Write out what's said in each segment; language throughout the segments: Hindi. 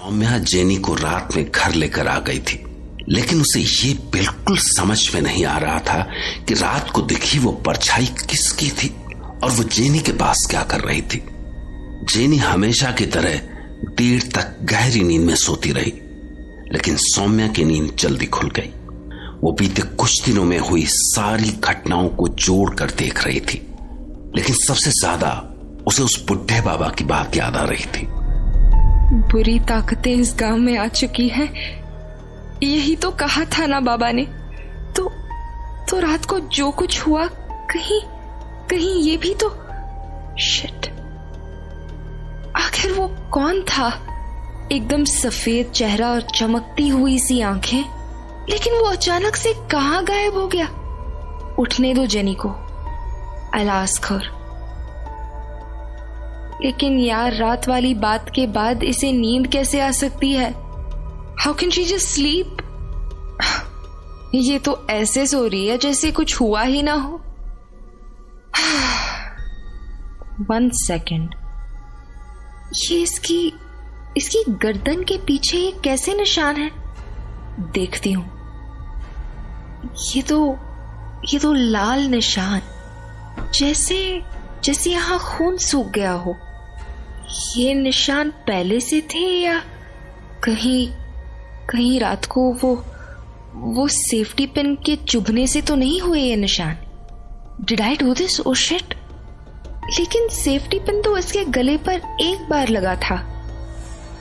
सौम्या जेनी को रात में घर लेकर आ गई थी, लेकिन उसे ये बिल्कुल समझ में नहीं आ रहा था कि रात को दिखी वो परछाई किसकी थी और वो जेनी के पास क्या कर रही थी। जेनी हमेशा की तरह देर तक गहरी नींद में सोती रही, लेकिन सौम्या की नींद जल्दी खुल गई। वो बीते कुछ दिनों में हुई सारी घटनाओं को जोड़कर देख रही थी, लेकिन सबसे ज्यादा उसे उस बुढ़े बाबा की बात याद आ रही थी। बुरी ताकतें इस गांव में आ चुकी हैं, यही तो कहा था ना बाबा ने। तो रात को जो कुछ हुआ, कहीं ये भी तो शिट। आखिर वो कौन था? एकदम सफेद चेहरा और चमकती हुई सी आंखें, लेकिन वो अचानक से कहां गायब हो गया? उठने दो जेनी को, I'll ask her। लेकिन यार, रात वाली बात के बाद इसे नींद कैसे आ सकती है? How can she just sleep? ये तो ऐसे सो रही है जैसे कुछ हुआ ही ना हो। 1 सेकेंड, ये इसकी गर्दन के पीछे ये कैसे निशान है? देखती हूं। ये तो लाल निशान, जैसे यहां खून सूख गया हो। ये निशान पहले से थे या कहीं रात को वो सेफ्टी पिन के चुभने से तो नहीं हुए ये निशान? Did I do this? Oh shit. लेकिन सेफ्टी पिन तो इसके गले पर एक बार लगा था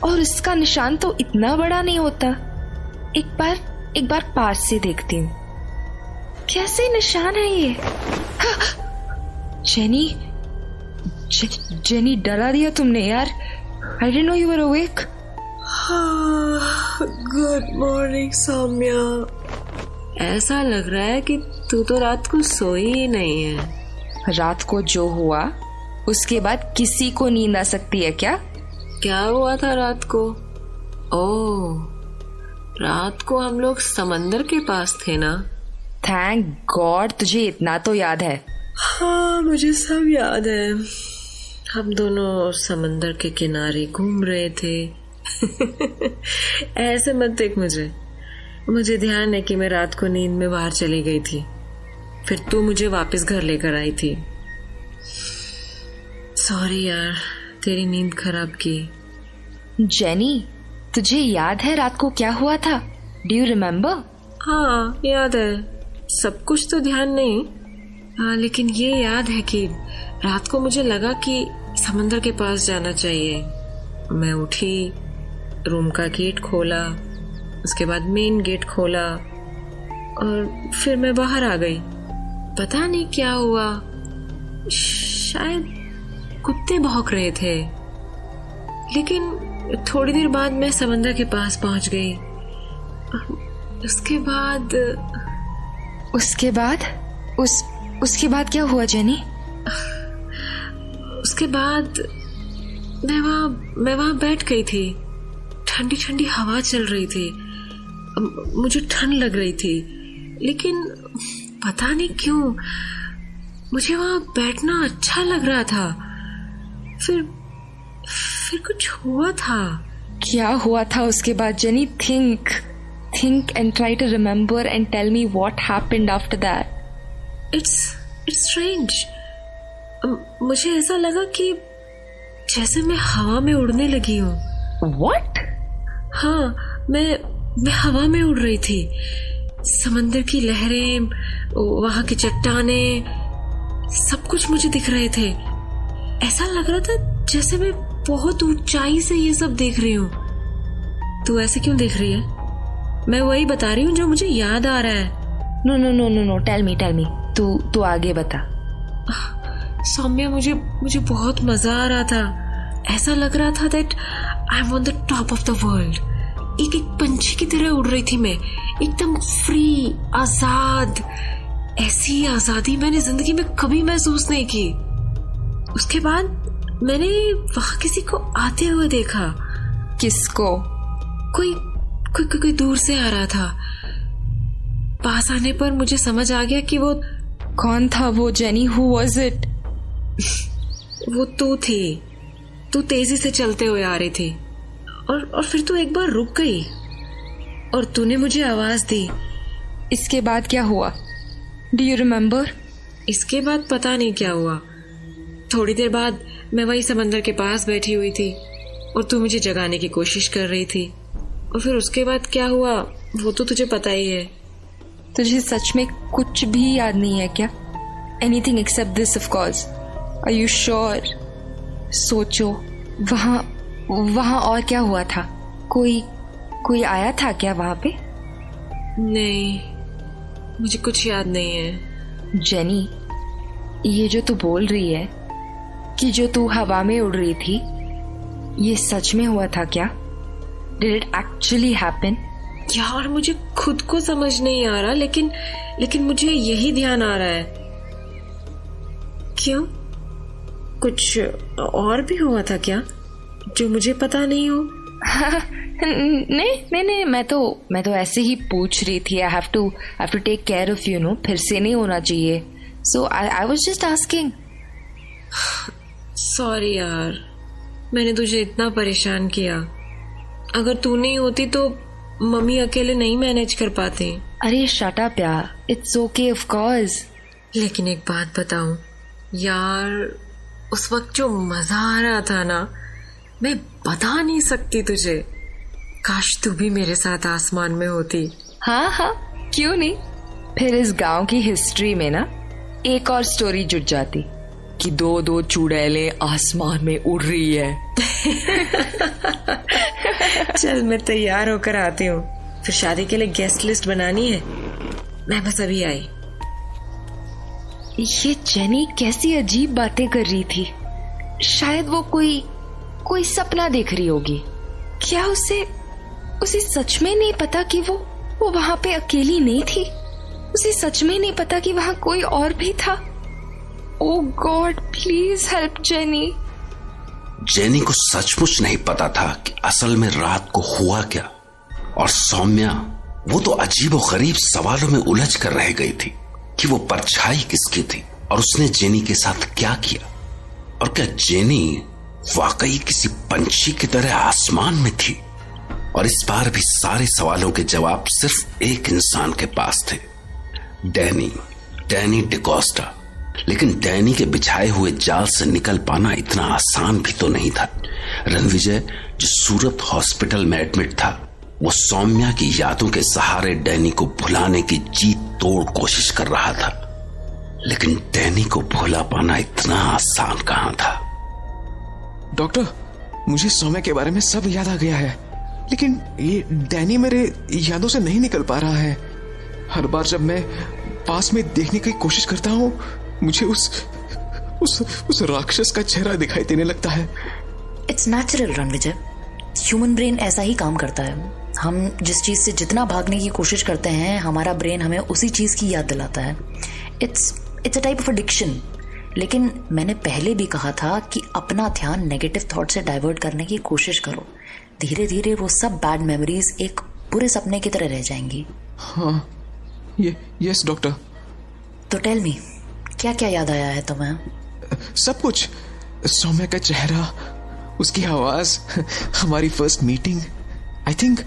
और इसका निशान तो इतना बड़ा नहीं होता। एक बार पास से देखती हूँ, कैसे निशान है ये? जेनी डरा दिया तुमने यार। I didn't know you were awake. Good morning Saumya. ऐसा लग रहा है कि तू तो रात को सोई ही नहीं है। रात को जो हुआ उसके बाद किसी को नींद आ सकती है क्या? क्या हुआ था रात को? ओह, रात को हम लोग समंदर के पास थे ना। थैंक गॉड तुझे इतना तो याद है। हाँ, मुझे सब याद है। हम दोनों समंदर के किनारे घूम रहे थे। ऐसे मत देख मुझे ध्यान है कि मैं रात को नींद में बाहर चली गई थी, फिर तू मुझे वापस घर लेकर आई थी। सॉरी यार, तेरी नींद खराब की। जेनी, तुझे याद है रात को क्या हुआ था? Do you remember? हाँ याद है, सब कुछ तो ध्यान नहीं। लेकिन ये याद है कि रात को मुझे लगा कि समंदर के पास जाना चाहिए। मैं उठी, रूम का गेट खोला, उसके बाद मेन गेट खोला और फिर मैं बाहर आ गई। पता नहीं क्या हुआ, शायद कुत्ते भौंक रहे थे। लेकिन थोड़ी देर बाद मैं समंदर के पास पहुंच गई। उसके बाद क्या हुआ जेनी? उसके बाद मैं वहां बैठ गई थी। ठंडी ठंडी हवा चल रही थी, मुझे ठंड लग रही थी, लेकिन पता नहीं क्यों मुझे वहां बैठना अच्छा लग रहा था। फिर कुछ हुआ था। क्या हुआ था उसके बाद jenny? think and try to remember and tell me what happened after that. It's strange. मुझे ऐसा लगा कि जैसे मैं हवा में उड़ने लगी हूँ। What? हाँ, मैं हवा में उड़ रही थी। समंदर की लहरें, वहां की चट्टानें, सब कुछ मुझे दिख रहे थे। ऐसा लग रहा था जैसे मैं बहुत ऊंचाई से ये सब देख रही हूँ। तू ऐसे क्यों देख रही है? मैं वही बता रही हूँ जो मुझे याद आ रहा है। No, tell me. तू आगे बता। सौम्या, मुझे बहुत मजा आ रहा था। ऐसा लग रहा था that I am on the top of the world. एक पंछी की तरह उड़ रही थी मैं, एकदम फ्री, आजाद। ऐसी आजादी मैंने जिंदगी में कभी महसूस नहीं की। उसके बाद मैंने वहां किसी को आते हुए देखा। किसको? कोई दूर से आ रहा था। पास आने पर मुझे समझ आ गया कि वो कौन था। वो जेनी, हु वाज इट? वो तू थी। तू तेजी से चलते हुए आ रही थी और फिर तू एक बार रुक गई और तूने मुझे आवाज दी। इसके बाद क्या हुआ? Do you remember? इसके बाद पता नहीं क्या हुआ। थोड़ी देर बाद मैं वही समंदर के पास बैठी हुई थी और तू मुझे जगाने की कोशिश कर रही थी। और फिर उसके बाद क्या हुआ वो तो तुझे पता ही है। तुझे सच में कुछ भी याद नहीं है क्या? Anything except this of course. Are you sure? सोचो, वहाँ और क्या हुआ था? कोई आया था क्या वहाँ पे? नहीं, मुझे कुछ याद नहीं है। जेनी, ये जो तू बोल रही है कि जो तू हवा में उड़ रही थी, ये सच में हुआ था क्या? Did it actually happen? यार मुझे खुद को समझ नहीं आ रहा, लेकिन मुझे यही ध्यान आ रहा है। क्यों? कुछ और भी हुआ था क्या जो मुझे पता नहीं हो? नहीं, मैं तो ऐसे ही पूछ रही थी। I have to take care of you, फिर से नहीं होना चाहिए। So I was just asking. Sorry यार, मैंने तुझे इतना परेशान किया। अगर तू नहीं होती तो मम्मी अकेले नहीं मैनेज कर पाते। अरे शट अप यार, इट्स ओके ऑफ कोर्स। लेकिन एक बात बताऊं यार, उस वक्त जो मजा आ रहा था ना, मैं बता नहीं सकती तुझे। काश तू भी मेरे साथ आसमान में होती। हाँ, क्यों नहीं। फिर इस गांव की हिस्ट्री में ना एक और स्टोरी जुड़ जाती कि दो चुड़ैलें आसमान में उड़ रही है। चल मैं तैयार होकर आती हूँ, फिर शादी के लिए गेस्ट लिस्ट बनानी है। मैं बस अभी आई। ये जेनी कैसी अजीब बातें कर रही थी। शायद वो कोई सपना देख रही होगी। क्या उसे सच में नहीं पता कि वो वहां पे अकेली नहीं थी? उसे सच में नहीं पता कि वहां कोई और भी था? Oh God, please help Jenny. Jenny को सचमुच नहीं पता था कि असल में रात को हुआ क्या। और सौम्या वो तो अजीबोगरीब सवालों में उलझ कर रह गई थी कि वो परछाई किसकी थी और उसने जेनी के साथ क्या किया। और क्या जेनी वाकई किसी पंछी की तरह आसमान में थी? और इस बार भी सारे सवालों के जवाब सिर्फ एक इंसान के पास थे, डैनी डिकोस्टा। लेकिन डैनी के बिछाए हुए जाल से निकल पाना इतना आसान भी तो नहीं था। रणविजय जो सूरत हॉस्पिटल में एडमिट था, वो सौम्या की यादों के सहारे डैनी को भुलाने की जी तोड़ कोशिश कर रहा था। लेकिन डैनी को भुला पाना इतना आसान कहां था। डॉक्टर, मुझे सौम्या के बारे में सब याद आ गया है, लेकिन ये डैनी मेरे यादों से नहीं निकल पा रहा है। हर बार जब मैं पास में देखने की कोशिश करता हूँ, मुझे उस राक्षस का चेहरा दिखाई देने लगता है। It's natural Ranvijay, human brain ऐसा ही काम करता है। हम जिस चीज से जितना भागने की कोशिश करते हैं, हमारा ब्रेन हमें उसी चीज की याद दिलाता है। It's a type of addiction. लेकिन मैंने पहले भी कहा था कि अपना ध्यान नेगेटिव थॉट से डाइवर्ट करने की कोशिश करो। धीरे धीरे वो सब बैड मेमोरीज एक बुरे सपने की तरह रह जाएंगी। हाँ, यस डॉक्टर। तो टेल मी, क्या क्या याद आया है तुम्हें? सब कुछ। सौम्या का चेहरा, उसकी आवाज, हमारी फर्स्ट मीटिंग। आई थिंक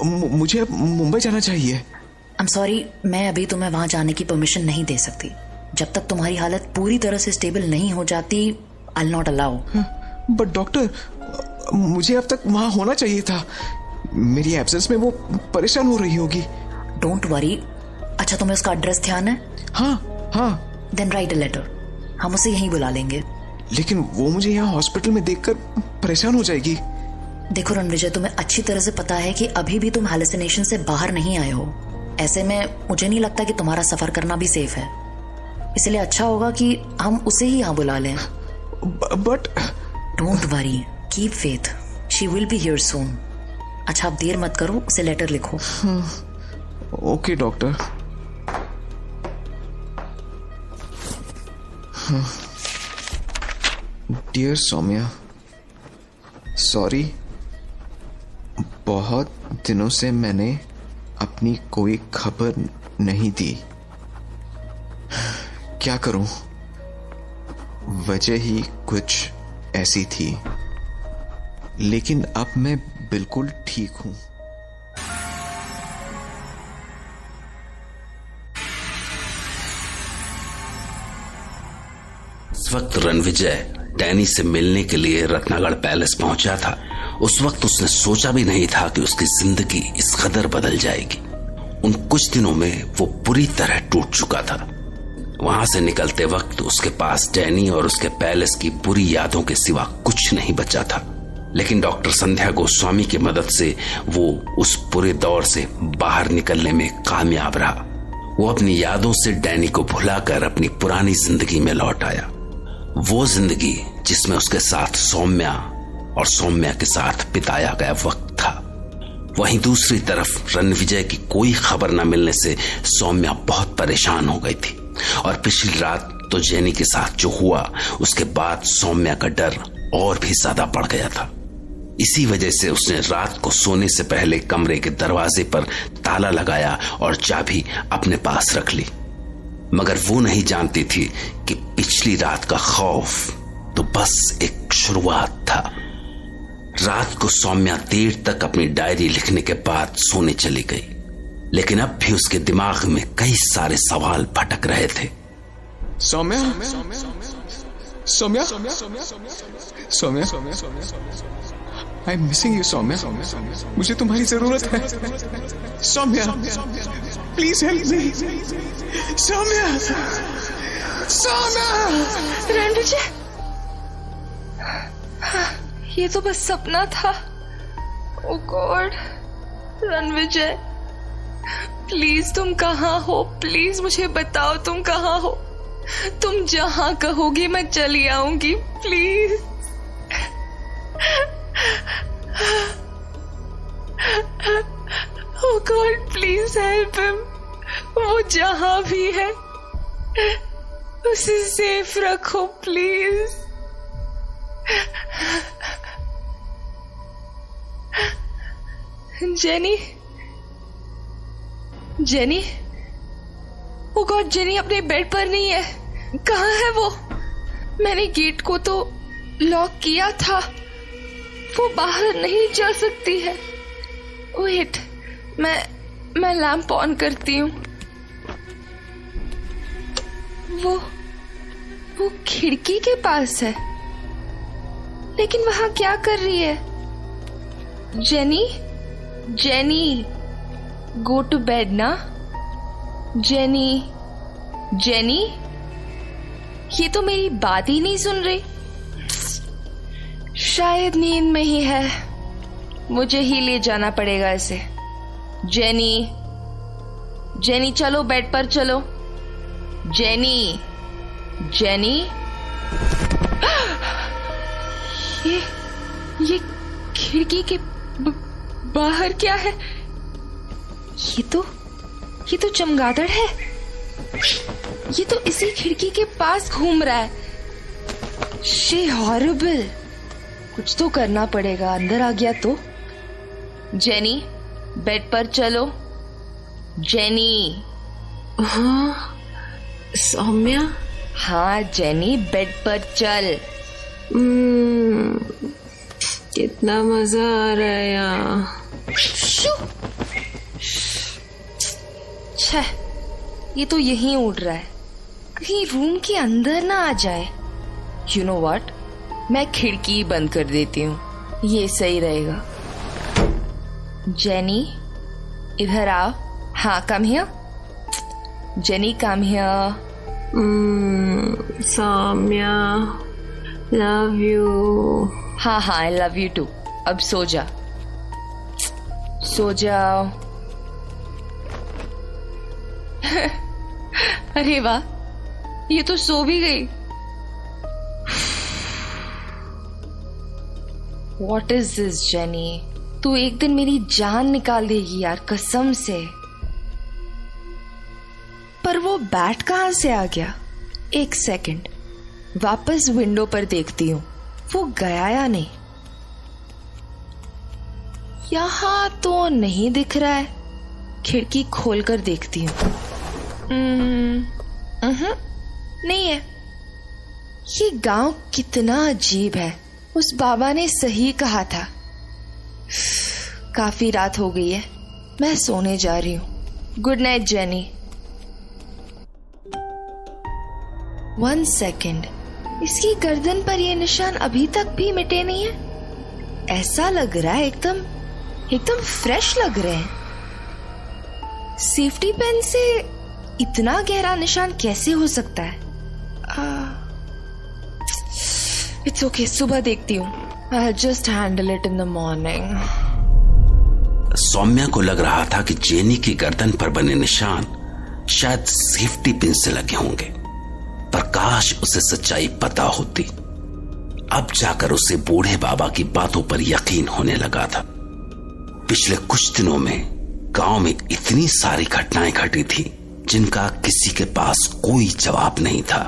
मुझे अब मुंबई जाना चाहिए। आई एम सॉरी, मैं अभी तुम्हें वहां जाने की परमिशन नहीं दे सकती। जब तक तुम्हारी हालत पूरी तरह से स्टेबल नहीं हो जाती, I will not allow. But doctor, मुझे अब तक वहां होना चाहिए था। मेरी एब्सेंस में वो परेशान हो रही होगी। Don't worry. अच्छा, तुम्हें उसका एड्रेस ध्यान है? हाँ। देन राइट अ लेटर, हम उसे यहीं बुला लेंगे। लेकिन वो मुझे यहाँ हॉस्पिटल में देखकर परेशान हो जाएगी। देखो रणविजय, तुम्हें अच्छी तरह से पता है कि अभी भी तुम हैलुसिनेशन से बाहर नहीं आए हो। ऐसे में मुझे नहीं लगता कि तुम्हारा सफर करना भी सेफ है। इसलिए अच्छा होगा कि हम उसे ही यहाँ बुला लें। But don't worry, keep faith, she will be here soon. अच्छा, आप देर मत करो, उसे लेटर लिखो। Okay doctor. Dear Saumya, sorry, बहुत दिनों से मैंने अपनी कोई खबर नहीं दी। क्या करूं, वजह ही कुछ ऐसी थी। लेकिन अब मैं बिल्कुल ठीक हूं। इस वक्त रणविजय डैनी से मिलने के लिए रत्नागढ़ पैलेस पहुंचा था। उस वक्त उसने सोचा भी नहीं था कि उसकी जिंदगी इस कदर बदल जाएगी। उन कुछ दिनों में वो पूरी तरह टूट चुका था। वहां से निकलते वक्त उसके पास डैनी और उसके पैलेस की बुरी यादों के सिवा कुछ नहीं बचा था। लेकिन डॉक्टर संध्या गोस्वामी की मदद से वो उस पूरे दौर से बाहर निकलने में कामयाब रहा। वो अपनी यादों से डैनी को भुलाकर अपनी पुरानी जिंदगी में लौट आया। वो जिंदगी जिसमें उसके साथ सौम्या और सौम्या के साथ बिताया गया वक्त था। वहीं दूसरी तरफ रणविजय की कोई खबर न मिलने से सौम्या बहुत परेशान हो गई थी। और पिछली रात तो जेनी के साथ जो हुआ उसके बाद सौम्या का डर और भी ज्यादा बढ़ गया था। इसी वजह से उसने रात को सोने से पहले कमरे के दरवाजे पर ताला लगाया और चाबी अपने पास रख ली। मगर वो नहीं जानती थी कि पिछली रात का खौफ तो बस एक शुरुआत था। रात को सौम्या देर तक अपनी डायरी लिखने के बाद सोने चली गई, लेकिन अब भी उसके दिमाग में कई सारे सवाल भटक रहे थे। Saumya, Saumya, Saumya, I am missing you Saumya, मुझे तुम्हारी जरूरत है। Saumya, please help me. Saumya, Saumya. Ranvijay, ये तो बस सपना था। ओ गॉड, रणविजय प्लीज तुम कहाँ हो? प्लीज मुझे बताओ तुम कहाँ हो। तुम जहां कहोगी मैं चली आऊंगी, please. Oh God, please help him. वो जहां भी है उसे सेफ रखो please. Jenny, Jenny, oh God, Jenny अपने बेड पर नहीं है। कहाँ है वो? मैंने गेट को तो लॉक किया था, वो बाहर नहीं जा सकती है। वेट, मैं लैंप ऑन करती हूँ। वो खिड़की के पास है, लेकिन वहां क्या कर रही है? Jenny, Jenny, go to bed ना। जेनी, जेनी, ये तो मेरी बात ही नहीं सुन रही। शायद नींद में ही है, मुझे ही ले जाना पड़ेगा इसे। जेनी, जेनी चलो बेड पर चलो। जेनी, जेनी, ये खिड़की के बाहर क्या है? ये तो चमगादड़ है। ये तो इसी खिड़की के पास घूम रहा है। She horrible. कुछ तो करना पड़ेगा, अंदर आ गया तो। जेनी, बेड पर चलो। जेनी। हाँ सौम्या। हाँ जेनी, बेड पर चल। कितना मजा आ रहा है यहाँ। छह, ये तो यहीं उड़ रहा है, कहीं रूम के अंदर ना आ जाए। यू नो व्हाट, मैं खिड़की बंद कर देती हूँ, ये सही रहेगा। जेनी, इधर आओ। हाँ, come here. Jenny, come here. Saumya, love you. हाँ हाँ, आई लव यू टू। अब सो जा, सो जाओ। अरे वाह, ये तो सो भी गई। What is this, jenny? तू एक दिन मेरी जान निकाल देगी यार, कसम से। पर वो बैट कहां से आ गया? एक सेकंड, वापस विंडो पर देखती हूँ, वो गया या नहीं। यहां तो नहीं दिख रहा है। खिड़की खोलकर देखती हूँ। नहीं है। ये गांव कितना अजीब है। उस बाबा ने सही कहा था। काफी रात हो गई है, मैं सोने जा रही हूँ। Good night jenny. 1 सेकेंड, इसकी गर्दन पर ये निशान अभी तक भी मिटे नहीं है। ऐसा लग रहा है एकदम फ्रेश लग रहे हैं। सेफ्टी पिन से इतना गहरा निशान कैसे हो सकता है? इट्स ओके, सुबह देखती हूँ। I'll just handle it in the morning. Saumya को लग रहा था कि जेनी की गर्दन पर बने निशान शायद सेफ्टी पिन से लगे होंगे, पर काश उसे सच्चाई पता होती। अब जाकर उसे बूढ़े बाबा की बातों पर यकीन होने लगा था। पिछले कुछ दिनों में गांव में इतनी सारी घटनाएं घटी थी जिनका किसी के पास कोई जवाब नहीं था।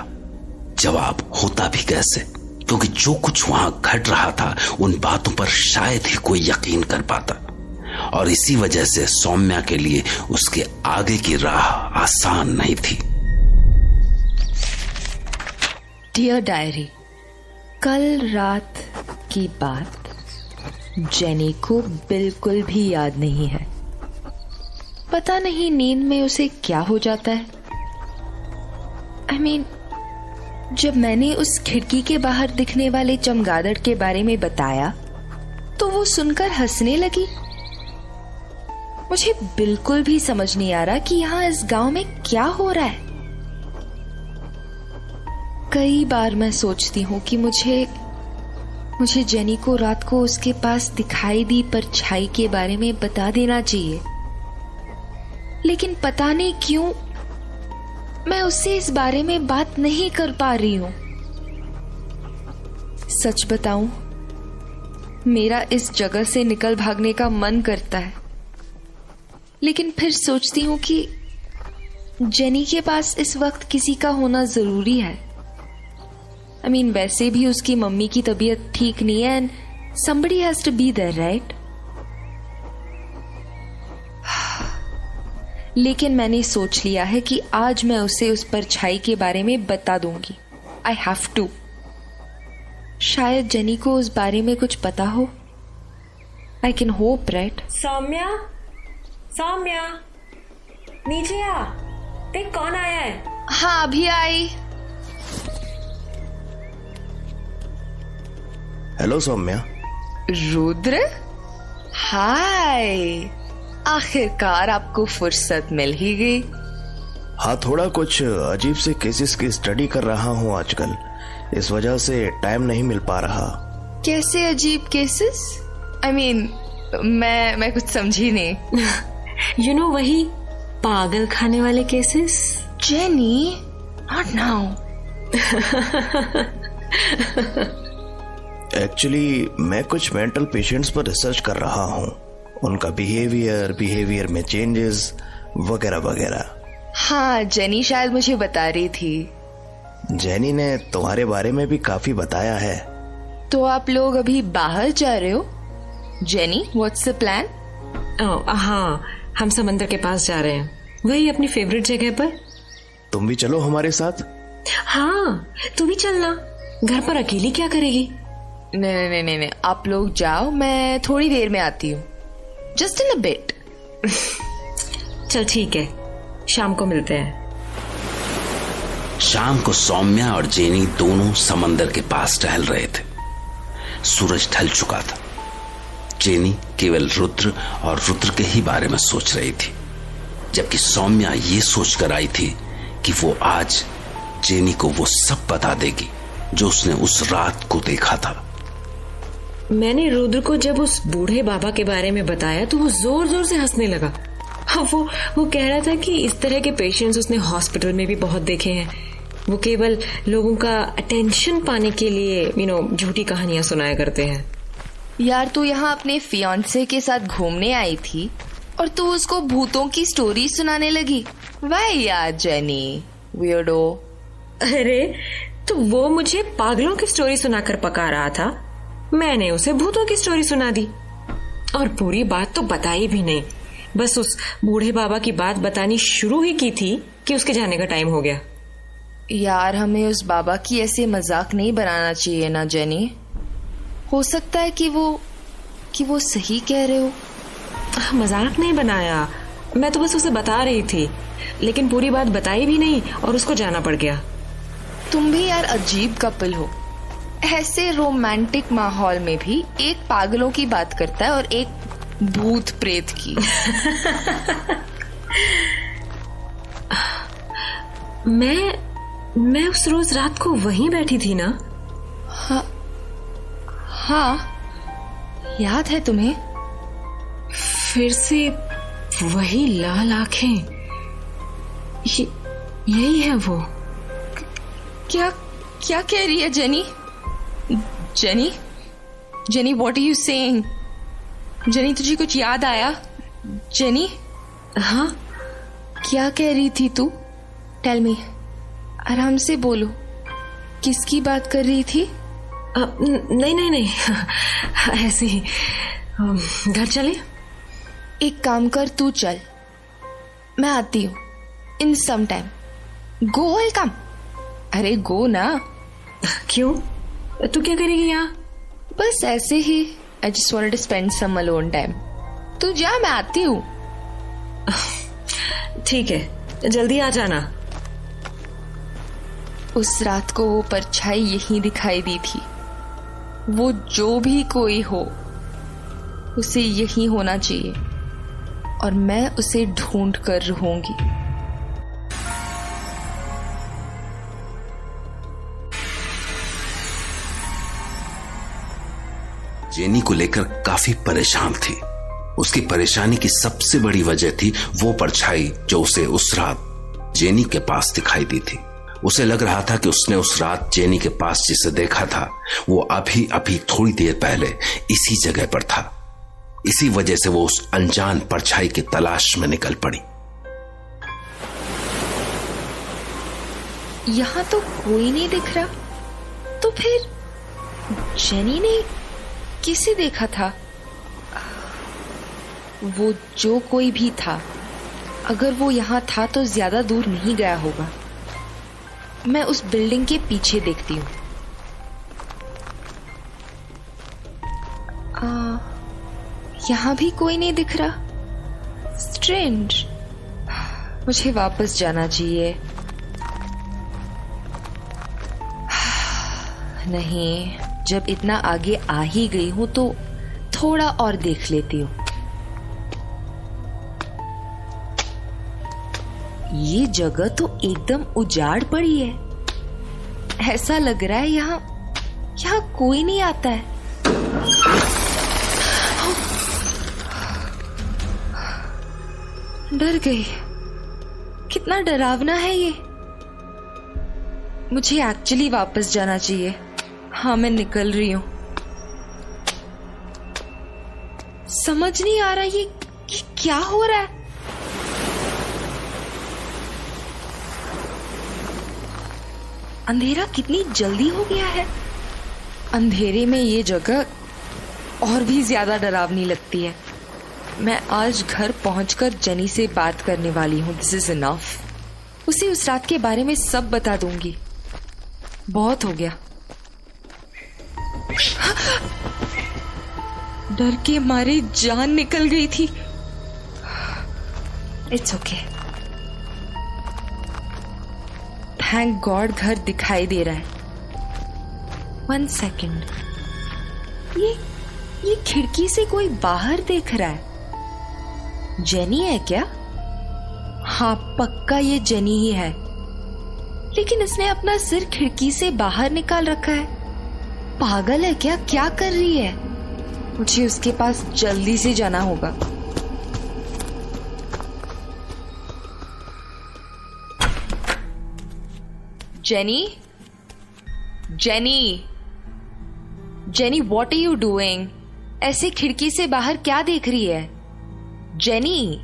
जवाब होता भी कैसे, क्योंकि जो कुछ वहां घट रहा था उन बातों पर शायद ही कोई यकीन कर पाता, और इसी वजह से सौम्या के लिए उसके आगे की राह आसान नहीं थी। डियर डायरी, कल रात की बात जेनी को बिल्कुल भी याद नहीं है। पता नहीं नींद में उसे क्या हो जाता है। I mean, जब मैंने उस खिड़की के बाहर दिखने वाले चमगादड़ के बारे में बताया तो वो सुनकर हंसने लगी। मुझे बिल्कुल भी समझ नहीं आ रहा कि यहाँ इस गांव में क्या हो रहा है। कई बार मैं सोचती हूँ कि मुझे जेनी को रात को उसके पास दिखाई दी परछाई के बारे में बता देना चाहिए, लेकिन पता नहीं क्यों मैं उससे इस बारे में बात नहीं कर पा रही हूं। सच बताऊं, मेरा इस जगह से निकल भागने का मन करता है, लेकिन फिर सोचती हूं कि जेनी के पास इस वक्त किसी का होना जरूरी है। I mean, वैसे भी उसकी मम्मी की तबीयत ठीक नहीं है and somebody has to be there, right? लेकिन मैंने सोच लिया है कि आज मैं उसे उस परछाई के बारे में बता दूंगी। I have to. शायद जेनी को उस बारे में कुछ पता हो। I can hope, right? Saumya, Saumya, नीचे आ, देख कौन आया है। हाँ, अभी आई। हेलो सौम्या। रुद्र, हाय। आखिरकार आपको फुर्सत मिल ही गई। हाँ, थोड़ा कुछ अजीब से केसेस की स्टडी कर रहा हूँ आजकल, इस वजह से टाइम नहीं मिल पा रहा। कैसे अजीब केसेस? I mean, मैं कुछ समझी नहीं। You know, वही पागल खाने वाले cases. Jenny, not now. Actually मैं कुछ मेंटल पेशेंट्स पर रिसर्च कर रहा हूँ, उनका बिहेवियर में चेंजेस वगैरह वगैरह। हाँ, जेनी शायद मुझे बता रही थी। जेनी ने तुम्हारे बारे में भी काफी बताया है। तो आप लोग अभी बाहर जा रहे हो? Jenny, what's the plan? हाँ, हम समंदर के पास जा रहे हैं, वही अपनी फेवरेट जगह पर। तुम भी चलो हमारे साथ। हाँ, तू भी चलना, घर पर अकेली क्या करेगी? नहीं, आप लोग जाओ, मैं थोड़ी देर में आती हूँ। Just in a bit. चल ठीक है, शाम को मिलते हैं। शाम को सौम्या और जेनी दोनों समंदर के पास टहल रहे थे। सूरज ढल चुका था। जेनी केवल रुद्र और रुद्र के ही बारे में सोच रही थी, जबकि सौम्या ये सोचकर आई थी कि वो आज जेनी को वो सब बता देगी जो उसने उस रात को देखा था। मैंने रुद्र को जब उस बूढ़े बाबा के बारे में बताया तो वो जोर जोर से हंसने लगा। वो कह रहा था कि इस तरह के पेशेंट्स उसने हॉस्पिटल में भी बहुत देखे हैं। वो केवल लोगों का अटेंशन पाने के लिए झूठी कहानियां सुनाया करते हैं। यार, तू यहाँ अपने फियांसे के साथ घूमने आई थी और तू उसको भूतों की स्टोरी सुनाने लगी। वाह यार जेनी, वियर्डो। अरे, तो वो मुझे पागलों की स्टोरी सुनाकर पका रहा था, मैंने उसे भूतों की स्टोरी सुना दी। और पूरी बात तो बताई भी नहीं, बस उस बूढ़े बाबा की बात बतानी शुरू ही की थी कि उसके जाने का टाइम हो गया। यार, हमें उस बाबा की ऐसे मजाक नहीं बनाना चाहिए ना जेनी। हो सकता है कि वो सही कह रहे हो। मजाक नहीं बनाया, मैं तो बस उसे बता रही थी, लेकिन पूरी बात बताई भी नहीं और उसको जाना पड़ गया। तुम भी यार अजीब कपल हो। ऐसे रोमांटिक माहौल में भी एक पागलों की बात करता है और एक भूत प्रेत की। मैं उस रोज रात को वहीं बैठी थी ना। हाँ, याद है तुम्हें? फिर से वही लाल आंखें, यही है वो। क्या क्या कह रही है Jenny? Jenny, Jenny, what are you saying? Jenny, तुझे कुछ याद आया? जेनी? हाँ, क्या कह रही थी तू? टेल मी, आराम से बोलो। किसकी बात कर रही थी? नहीं ऐसे ही। घर चले? एक काम कर, तू चल, मैं आती हूँ इन some time. Go, will come. अरे गो ना। क्यों? तू क्या करेगी यहाँ? बस ऐसे ही। I just wanted to spend some alone time. तू जा, मैं आती हूँ। ठीक है, जल्दी आ जाना। उस रात को वो परछाई यहीं दिखाई दी थी। वो जो भी कोई हो, उसे यहीं होना चाहिए और मैं उसे ढूंढ कर रहूंगी। जेनी को लेकर काफी परेशान थी। उसकी परेशानी की सबसे बड़ी वजह थी वो परछाई जो उसे उस रात जेनी के पास दिखाई दी थी। उसे लग रहा था कि उसने उस रात जेनी के पास जिसे देखा था वो अभी अभी थोड़ी देर पहले इसी जगह पर था। इसी वजह से वो उस अनजान परछाई की तलाश में निकल पड़ी। यहां तो कोई नहीं दिख रहा, तो फिर जेनी ने किसे देखा था? वो जो कोई भी था, अगर वो यहां था तो ज्यादा दूर नहीं गया होगा। मैं उस बिल्डिंग के पीछे देखती हूँ। यहां भी कोई नहीं दिख रहा। स्ट्रेंज। मुझे वापस जाना चाहिए। नहीं, जब इतना आगे आ ही गई हूं तो थोड़ा और देख लेती हूँ। ये जगह तो एकदम उजाड़ पड़ी है। ऐसा लग रहा है यहाँ कोई नहीं आता है। डर गई। कितना डरावना है ये। मुझे एक्चुअली वापस जाना चाहिए। हाँ, मैं निकल रही हूँ। समझ नहीं आ रहा ये क्या हो रहा है। अंधेरा कितनी जल्दी हो गया है। अंधेरे में ये जगह और भी ज्यादा डरावनी लगती है। मैं आज घर पहुंचकर जेनी से बात करने वाली हूँ। This is enough. उसे उस रात के बारे में सब बता दूंगी। बहुत हो गया। डर के मारे जान निकल गई थी। It's okay. थैंक गॉड घर दिखाई दे रहा है। 1 सेकेंड। ये खिड़की से कोई बाहर देख रहा है। जेनी है क्या? हाँ, पक्का ये जेनी ही है। लेकिन इसने अपना सिर खिड़की से बाहर निकाल रखा है। पागल है क्या? क्या कर रही है? मुझे उसके पास जल्दी से जाना होगा। Jenny, Jenny, Jenny, what are you doing? ऐसे खिड़की से बाहर क्या देख रही है? Jenny,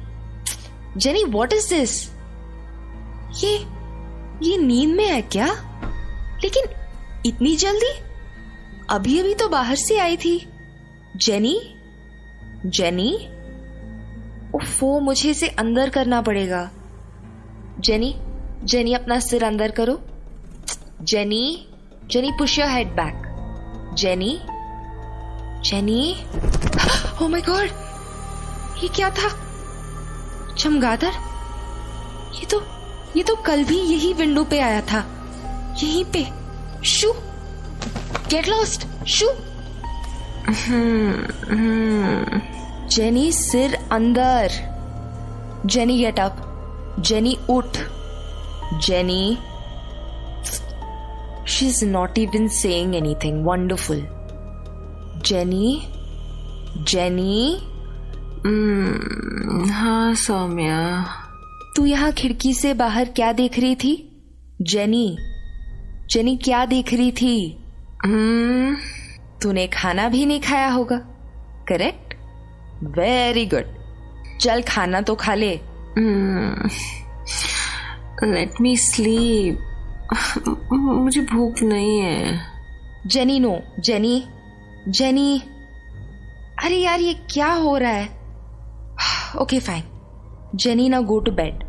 Jenny, what is this? ये नींद में है क्या? लेकिन इतनी जल्दी? अभी अभी तो बाहर से आई थी। जेनी, जेनी, उफ़ो, मुझे इसे अंदर करना पड़ेगा। जेनी, जेनी, अपना सिर अंदर करो। Jenny, jenny, push your head back. Jenny, jenny, oh my God, ये क्या था? चमगादड़? ये तो कल भी यही विंडो पे आया था, यहीं पे। शू, गेट लॉस्ट, शू। जेनी, सिर अंदर। जेनी गेट अप, जेनी उठ, jenny. She is not even saying anything. Wonderful. Jenny, jenny. हाँ सौम्या। तू यहाँ खिड़की से बाहर क्या देख रही थी? जेनी, जेनी क्या देख रही थी? तूने खाना भी नहीं खाया होगा, करेक्ट? Very good. चल खाना तो खा ले। Let me sleep. मुझे भूख नहीं है। Jenny, no, Jenny, Jenny. अरे यार, ये क्या हो रहा है? Okay fine. जेनी, ना गो टू बेड।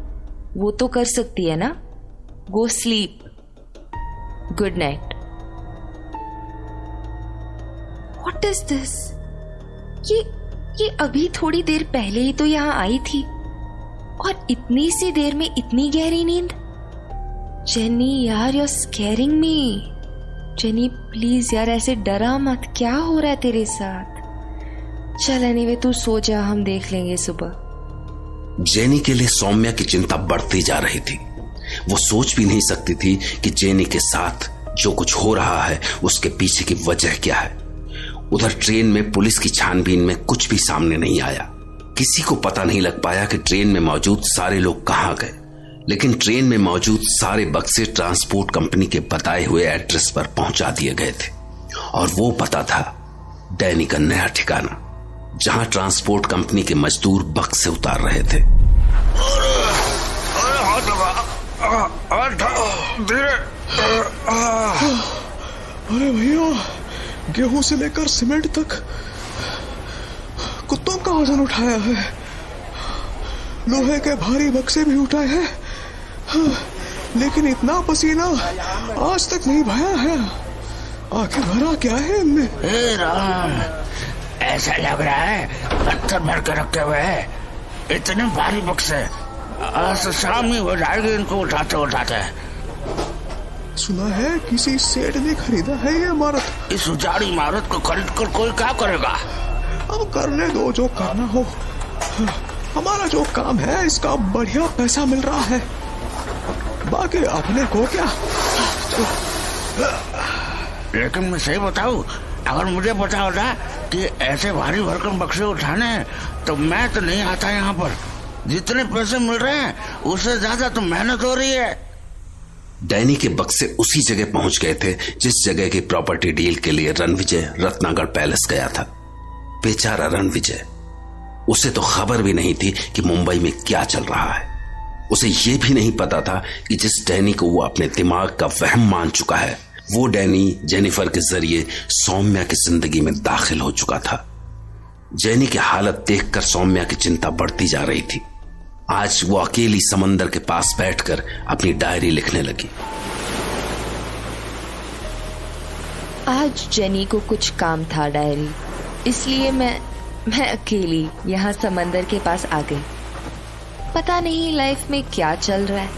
वो तो कर सकती है ना? Go sleep. Good night. What is this? ये अभी थोड़ी देर पहले ही तो यहाँ आई थी, और इतनी सी देर में इतनी गहरी नींद। जेनी यार, you are scaring me. Jenny please यार, ऐसे डरा मत। क्या हो रहा है तेरे साथ? चल एनीवे, तू सो जा, हम देख लेंगे सुबह। जेनी के लिए सौम्या की चिंता बढ़ती जा रही थी। वो सोच भी नहीं सकती थी कि जेनी के साथ जो कुछ हो रहा है उसके पीछे की वजह क्या है। उधर ट्रेन में पुलिस की छानबीन में कुछ भी सामने नहीं आया। किसी को पता नहीं लग पाया कि ट्रेन में मौजूद सारे लोग कहां गए, लेकिन ट्रेन में मौजूद सारे बक्से ट्रांसपोर्ट कंपनी के बताए हुए एड्रेस पर पहुंचा दिए गए थे, और वो पता था डैनी का नया ठिकाना, जहां ट्रांसपोर्ट कंपनी के मजदूर बक्से उतार रहे थे। अरे भैया, गेहूं से लेकर सीमेंट तक कुत्तों का वजन उठाया है, लोहे के भारी बक्से भी उठाए हैं, लेकिन इतना पसीना आज तक नहीं बहाया है। आखिर भरा क्या है इनमें? राम, ऐसा लग रहा है पत्थर भर के रखे हुए हैं। इतने भारी बक्से, आज शाम ही हो जाएगी इनको उठाते उठाते। सुना है किसी सेठ ने खरीदा है ये इमारत। इस उजाड़ी इमारत को खरीद कर कोई क्या करेगा? अब करने दो जो करना हो। हमारा जो काम है इसका बढ़िया पैसा मिल रहा है, बाकी अपने को क्या। लेकिन मैं सही बताऊं, अगर मुझे पता होता कि ऐसे भारी भरकम बक्से उठाने हैं तो मैं तो नहीं आता यहाँ पर। जितने पैसे मिल रहे हैं उससे ज्यादा तो मेहनत हो रही है। डैनी के बक्से उसी जगह पहुंच गए थे जिस जगह की प्रॉपर्टी डील के लिए रणविजय रत्नागढ़ पैलेस गया था। बेचारा रणविजय, उसे तो खबर भी नहीं थी कि मुंबई में क्या चल रहा है। उसे यह भी नहीं पता था कि जिस डैनी को वो अपने दिमाग का वहम मान चुका है, वो डैनी जेनिफर के जरिए सौम्या की जिंदगी में दाखिल हो चुका था। जेनी की हालत देखकर सौम्या की चिंता बढ़ती जा रही थी। आज वो अकेली समंदर के पास बैठकर अपनी डायरी लिखने लगी। आज जेनी को कुछ काम था डायरी, इसलिए मैं अकेली यहाँ समंदर के पास आ गई। पता नहीं लाइफ में क्या चल रहा है।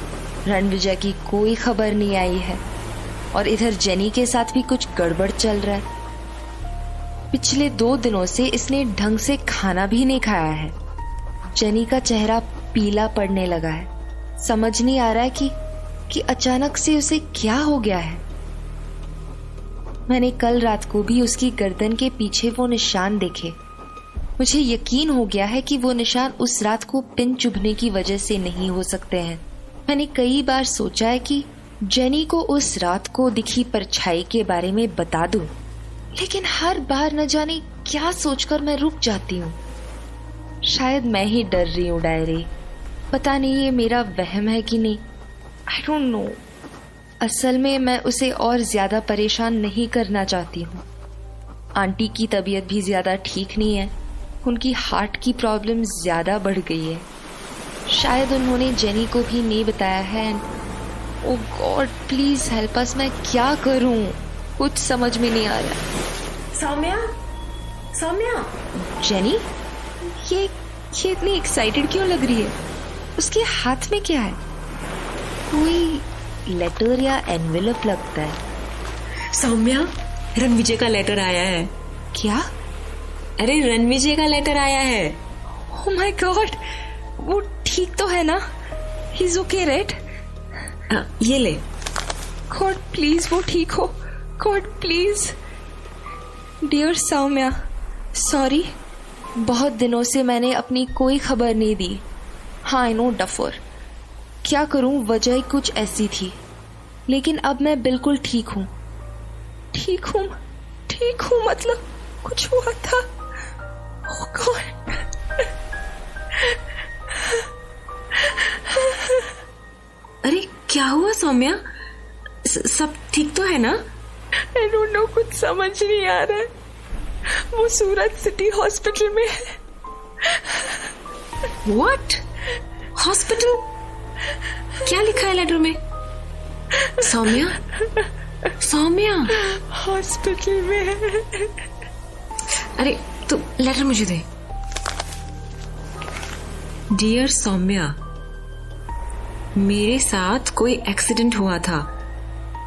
रणविजय की कोई खबर नहीं आई है, और इधर जेनी के साथ भी कुछ गड़बड़ चल रहा है। पिछले 2 दिनों से इसने ढंग से खाना भी नहीं खाया है। जेनी का चेहरा पीला पड़ने लगा है। समझ नहीं आ रहा है कि अचानक से उसे क्या हो गया है। मैंने कल रात को भी उसकी गर्दन के पीछे वो निशान देखे। मुझे यकीन हो गया है कि वो निशान उस रात को पिन चुभने की वजह से नहीं हो सकते हैं। मैंने कई बार सोचा है कि जेनी को उस रात को दिखी परछाई के बारे में बता दूं, लेकिन हर बार न जाने क्या सोचकर मैं रुक जाती हूँ। शायद मैं ही डर रही हूँ डायरी। पता नहीं ये मेरा वहम है कि नहीं, आई डोंट नो। असल में मैं उसे और ज्यादा परेशान नहीं करना चाहती हूँ। आंटी की तबीयत भी ज्यादा ठीक नहीं है, उनकी हार्ट की प्रॉब्लम ज्यादा बढ़ गई है। शायद उन्होंने जेनी को भी नहीं बताया है। ओह गॉड, प्लीज हेल्प अस। मैं क्या करूं, कुछ समझ में नहीं आ रहा। सौम्या, सौम्या। जेनी, ये इतनी एक्साइटेड क्यों लग रही है? उसके हाथ में क्या है? कोई लेटर या एनवेलप लगता है। सौम्या, रणविजय का लेटर आया है। क्या? अरे रणविजय का लेटर आया है। ओह माय गॉड, वो ठीक तो है ना? He is okay right? ये ले। गॉड प्लीज वो ठीक हो। God please. Dear Saumya, sorry, बहुत दिनों से मैंने अपनी कोई खबर नहीं दी। हाँ आई नो डफर, क्या करूं, वजह ही कुछ ऐसी थी। लेकिन अब मैं बिल्कुल ठीक हूं। ठीक हूं मतलब कुछ हुआ था। Oh God. अरे क्या हुआ सौम्या? सब ठीक तो है ना? I don't know, कुछ समझ नहीं आ रहा है। वो सूरत सिटी हॉस्पिटल में है। What? हॉस्पिटल? क्या लिखा है लेटर में? सौम्या हॉस्पिटल में है। अरे तू लेटर मुझे दे। डियर सौम्या, मेरे साथ कोई एक्सीडेंट हुआ था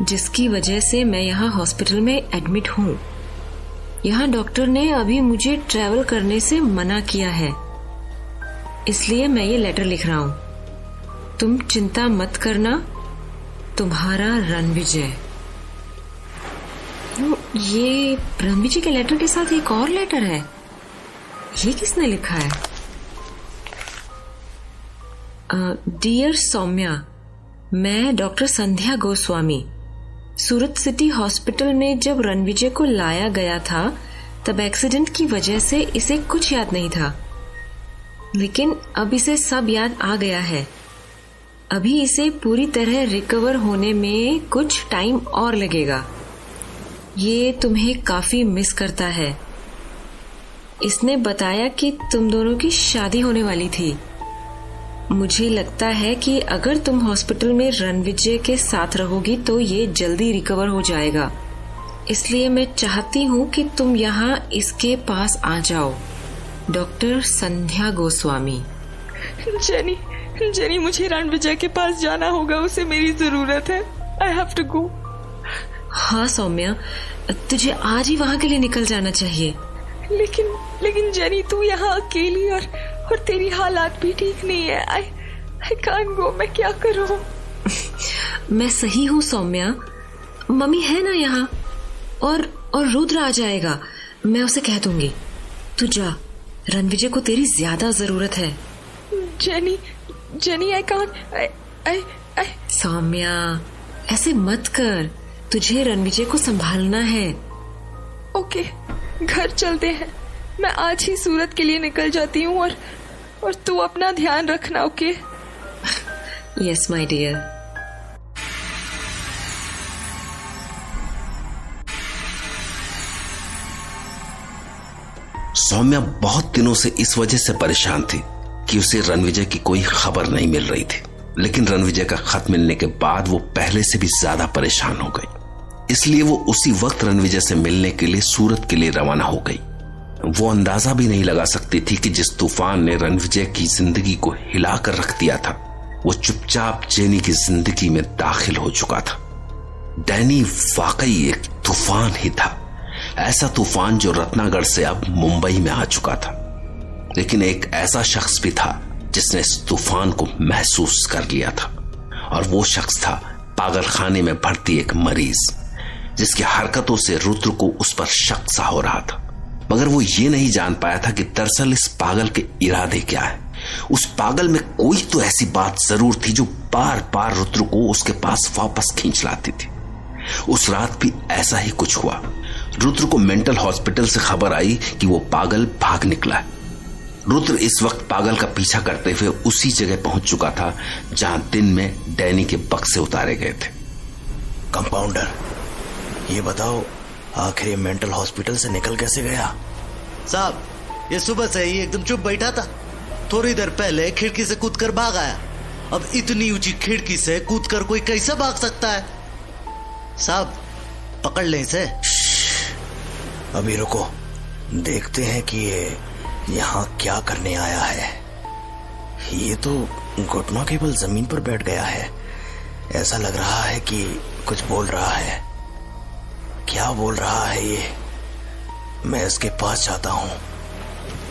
जिसकी वजह से मैं यहाँ हॉस्पिटल में एडमिट हूँ। यहाँ डॉक्टर ने अभी मुझे ट्रैवल करने से मना किया है, इसलिए मैं ये लेटर लिख रहा हूँ। तुम चिंता मत करना, तुम्हारा रणविजय। ये रणविजय के लेटर के साथ एक और लेटर है। ये किसने लिखा है? डियर सौम्या, मैं डॉक्टर संध्या गोस्वामी। सूरत सिटी हॉस्पिटल में जब रणविजय को लाया गया था तब एक्सीडेंट की वजह से इसे कुछ याद नहीं था, लेकिन अब इसे सब याद आ गया है। अभी इसे पूरी तरह रिकवर होने में कुछ टाइम और लगेगा। ये तुम्हें काफी मिस करता है। इसने बताया कि तुम दोनों की शादी होने वाली थी। मुझे लगता है कि अगर तुम हॉस्पिटल में रणविजय के साथ रहोगी तो ये जल्दी रिकवर हो जाएगा, इसलिए मैं चाहती हूँ कि तुम यहाँ इसके पास आ जाओ। डॉक्टर संध्या गोस्वामी। जेनी, मुझे रणविजय के पास जाना होगा, उसे मेरी जरूरत है। I have to go. हाँ सौम्या, तुझे आज ही वहाँ के लिए निकल जाना चाहिए। लेकिन जेनी, तू यहाँ अकेली और तेरी हालात भी ठीक नहीं है। I can't go. मैं क्या करूँ? मैं सही हूँ सौम्या, मम्मी है ना यहाँ, और रुद्र आ जाएगा। मैं उसे कह दूंगी। तू जा, रणविजय को तेरी ज्यादा जरूरत है। Jenny I can't. सौम्या ऐसे मत कर, तुझे रणविजय को संभालना है। ओके, घर चलते हैं। मैं आज ही सूरत के लिए निकल जाती हूँ और तू अपना ध्यान रखना। Okay? Yes my dear. Saumya बहुत दिनों से इस वजह से परेशान थी कि उसे रणविजय की कोई खबर नहीं मिल रही थी। लेकिन रणविजय का खत मिलने के बाद वो पहले से भी ज्यादा परेशान हो गई, इसलिए वो उसी वक्त रणविजय से मिलने के लिए सूरत के लिए रवाना हो गई। वो अंदाजा भी नहीं लगा सकती थी कि जिस तूफान ने रणविजय की जिंदगी को हिलाकर रख दिया था, वो चुपचाप जेनी की जिंदगी में दाखिल हो चुका था। डैनी वाकई एक तूफान ही था, ऐसा तूफान जो रत्नागढ़ से अब मुंबई में आ चुका था। लेकिन एक ऐसा शख्स भी था जिसने इस तूफान को महसूस कर लिया था, और वो शख्स था पागलखाने में भर्ती एक मरीज, जिसकी हरकतों से रुद्र को उस पर शक सा हो रहा था। मगर वो ये नहीं जान पाया था कि दरअसल इस पागल के इरादे क्या है। उस पागल में कोई तो ऐसी बात जरूर थी जो बार बार रुद्र को उसके पास वापस खींच लाती थी। उस रात भी ऐसा ही कुछ हुआ। रुद्र को मेंटल हॉस्पिटल से खबर आई कि वो पागल भाग निकला है। रुद्र इस वक्त पागल का पीछा करते हुए उसी जगह पहुंच चुका था जहां दिन में डैनी के बक्से उतारे गए थे। कंपाउंडर, ये बताओ आखिर ये मेंटल हॉस्पिटल से निकल कैसे गया? साहब, ये सुबह से ही एकदम चुप बैठा था। थोड़ी देर पहले खिड़की से कूदकर भाग आया। अब इतनी ऊंची खिड़की से कूदकर कोई कैसे भाग सकता है? साहब, पकड़ ले इसे। अभी रुको, देखते हैं कि यहाँ क्या करने आया है? ये तो घुटनों के बल जमीन पर बैठ गया है। ऐसा लग रहा है कि कुछ बोल रहा है। क्या बोल रहा है ये? मैं इसके पास जाता हूँ,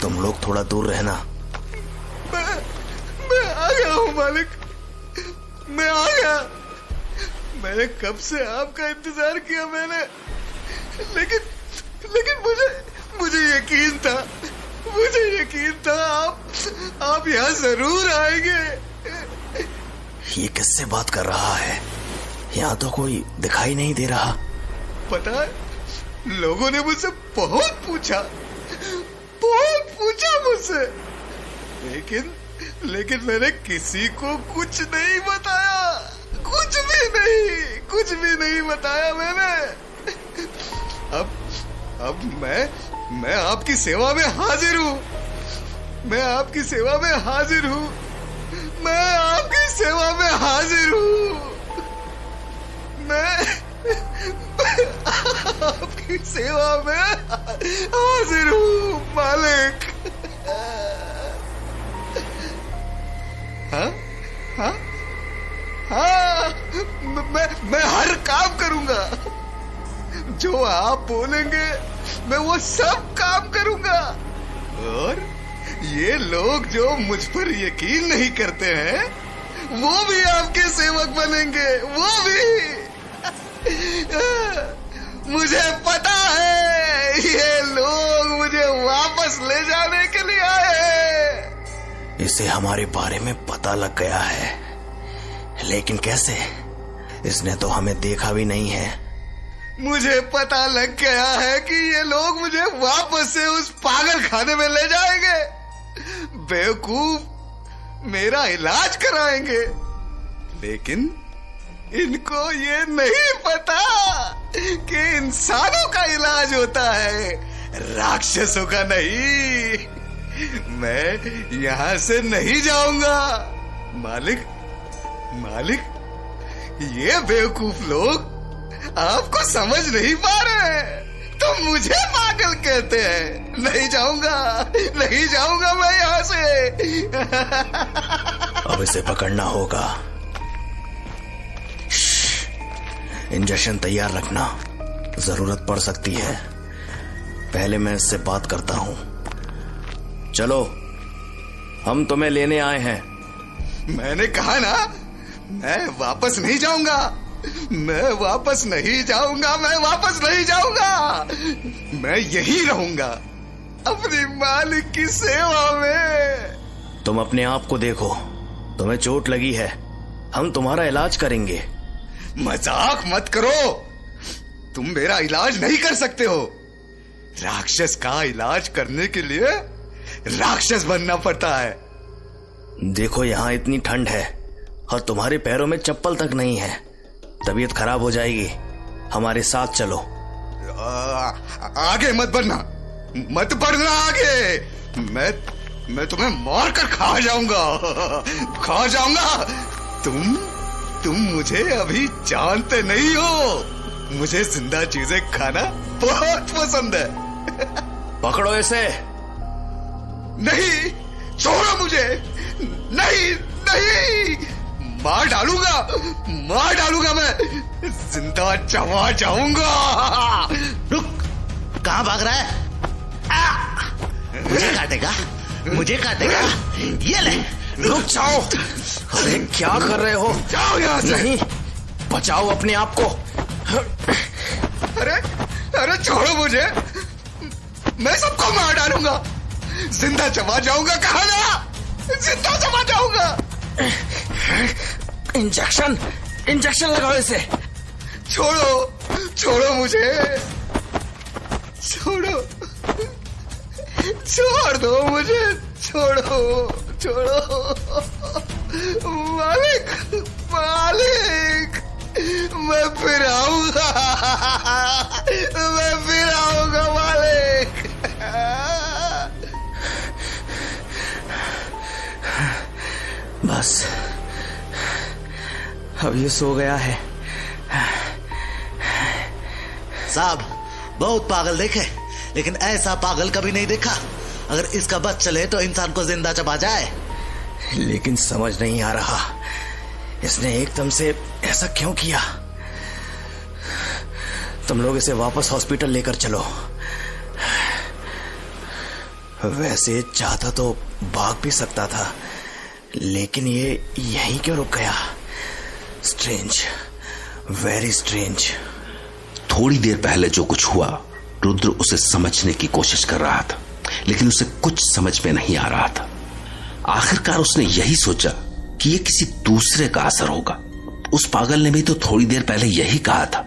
तुम लोग थोड़ा दूर रहना। मैं आ गया हूँ मालिक, मैं आ गया। मैंने कब से आपका इंतजार किया मैंने, लेकिन मुझे यकीन था आप यहाँ जरूर आएंगे। ये किससे बात कर रहा है? यहाँ तो कोई दिखाई नहीं दे रहा। पता है, लोगों ने मुझसे बहुत पूछा मुझसे, लेकिन मैंने किसी को कुछ नहीं बताया, कुछ भी नहीं बताया मैंने। अब मैं आपकी सेवा में हाजिर हूँ। मैं आपकी सेवा में हाजिर हूँ। मैं आपकी सेवा में हाजिर हूँ मालिक। हाँ, मैं हर काम करूंगा। जो आप बोलेंगे मैं वो सब काम करूंगा। और ये लोग जो मुझ पर यकीन नहीं करते हैं, वो भी आपके सेवक बनेंगे, वो भी। मुझे पता है ये लोग मुझे वापस ले जाने के लिए आए हैं। इसे हमारे बारे में पता लग गया है, लेकिन कैसे? इसने तो हमें देखा भी नहीं है। मुझे पता लग गया है कि ये लोग मुझे वापस से उस पागल खाने में ले जाएंगे, बेवकूफ मेरा इलाज कराएंगे। लेकिन इनको ये नहीं पता कि इंसानों का इलाज होता है, राक्षसों का नहीं। मैं यहाँ से नहीं जाऊंगा मालिक। ये बेवकूफ लोग आपको समझ नहीं पा रहे हैं, तो मुझे पागल कहते हैं। नहीं जाऊंगा मैं यहाँ से। अब इसे पकड़ना होगा। इंजेक्शन तैयार रखना, जरूरत पड़ सकती है। पहले मैं इससे बात करता हूँ। चलो, हम तुम्हें लेने आए हैं। मैंने कहा ना, मैं वापस नहीं जाऊंगा। मैं यही रहूंगा, अपनी मालिक की सेवा में। तुम अपने आप को देखो, तुम्हें चोट लगी है, हम तुम्हारा इलाज करेंगे। मजाक मत करो, तुम मेरा इलाज नहीं कर सकते हो। राक्षस का इलाज करने के लिए राक्षस बनना पड़ता है। देखो, यहाँ इतनी ठंड है और तुम्हारे पैरों में चप्पल तक नहीं है, तबीयत खराब हो जाएगी। हमारे साथ चलो। आगे मत बढ़ना आगे। मैं तुम्हें मार कर खा जाऊंगा। तुम मुझे अभी जानते नहीं हो। मुझे जिंदा चीजें खाना बहुत पसंद है। पकड़ो इसे। नहीं, छोड़ो मुझे। नहीं, मार डालूंगा मैं, जिंदा चबा जाऊंगा। रुक, कहाँ भाग रहा है? मुझे काटेगा। ये ले। रुक जाओ। अरे क्या कर रहे हो? जाओ यहाँ से। नहीं, बचाओ अपने आप को। अरे छोड़ो मुझे, मैं सबको मार डालूंगा, जिंदा चबा जाऊंगा। कहा ना, जिंदा चबा जाऊंगा। इंजेक्शन लगाओ इसे। छोड़ो मुझे, छोड़ दो मुझे, छोड़ो। मालिक, मैं फिर आऊंगा मालिक। बस, अब ये सो गया है। साहब, बहुत पागल देखे, लेकिन ऐसा पागल कभी नहीं देखा। अगर इसका बस चले तो इंसान को जिंदा चबा जाए। लेकिन समझ नहीं आ रहा इसने एकदम से ऐसा क्यों किया। तुम लोग इसे वापस हॉस्पिटल लेकर चलो। वैसे चाहता तो भाग भी सकता था, लेकिन ये यहीं क्यों रुक गया। Strange, very strange. थोड़ी देर पहले जो कुछ हुआ रुद्र उसे समझने की कोशिश कर रहा था, लेकिन उसे कुछ समझ में नहीं आ रहा था। आखिरकार उसने यही सोचा कि ये किसी दूसरे का असर होगा। उस पागल ने भी तो थोड़ी देर पहले यही कहा था